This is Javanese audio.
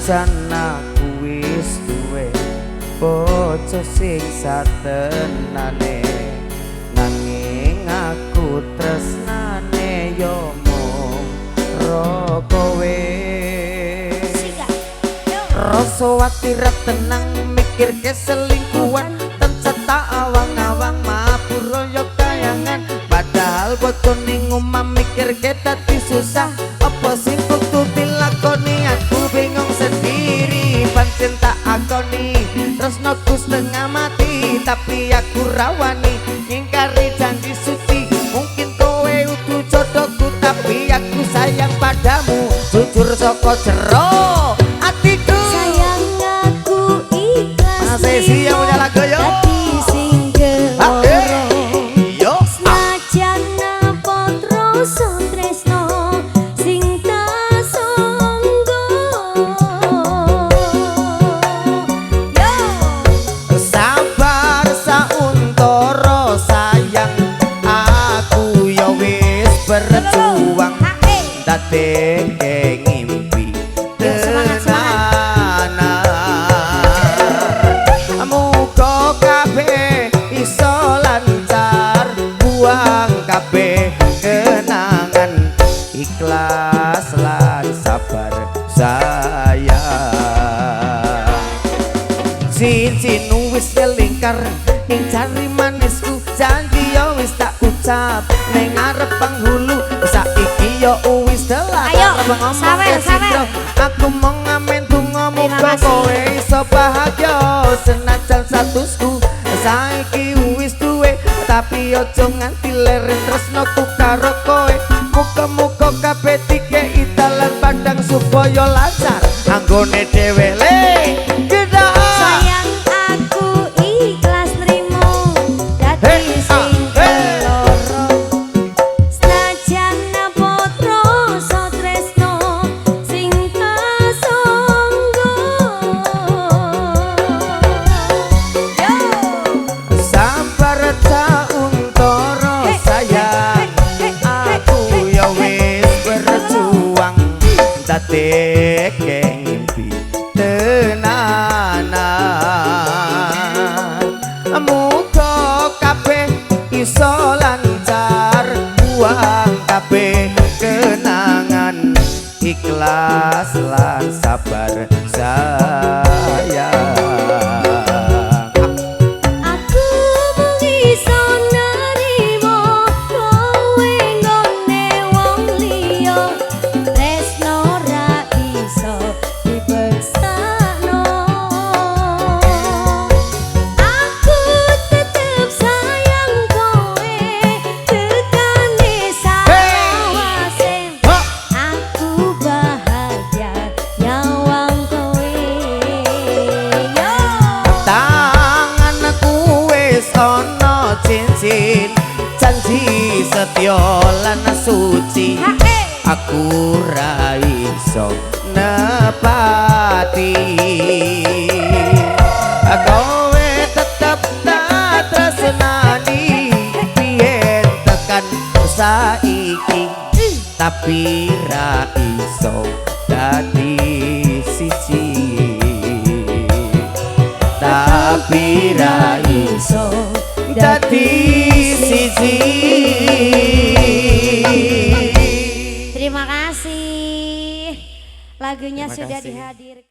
Senajan aku wis duwe bojo sing satenane, nanging aku tresnane yo mung ro kowe. Rasa watir tenang mikir keselingkuhan, tansah tak awang-awang mabur yo kayangan. Padahal bojo ning omah mikir dadi susah, apa sing kudu dilakoni aku bingung sendiri. Pancen tak akoni tresnoku setengah mati, tapi aku rawani ngingkari janji suci. Mungkin kowe utuh jodohku, tapi aku sayang padamu jujur saka jero atiku. Sayang aku ikhlas Masih siap punya lagu yo. Berjuang dateng ngimpi tenanan, muga kabeh iso lancar, buang kabeh kenangan, ikhlas lan sabar sayang. Cincin wis ngelingkar ing jari manisku, janji yo wis tak ucap ning arep penghulu. Saiki yo wis telat sawer. Aku mau ngamen donga muga kowe iso bahagia. Senajan statusku saiki wis duwe, tapi ojo nganti leren tresnoku karo kowe. Muga-muga kabeh dikeki dalan pandang supaya lancar anggone dhewe le. Sayang aku ikhlas nrimo dadi sing keloro, senajan potro so tresno sing tasonggo. Sabar ta untoro sayang, aku ya wis berjuang dadek ngimpi tenanan. Muga kabeh iso lancar, buang kabeh kenangan, ikhlas lan sabar sayang. Aku mung iso nerimo kowe nggone wong liya, tresno ra iso dipeksano. Aku tetep sayang kowe tekane sawase. Aku bahagia nyawang kowe yo. Tanganku wis ana cincin, janji setya lan suci. Aku ra iso nepati, kowe tetep tak tresnani. Biyen tekan saiki, tapi ra iso dadi siji, tapi ra iso dadi siji. Terima kasih. Lagunya Terima sudah kasih. dihadirkan.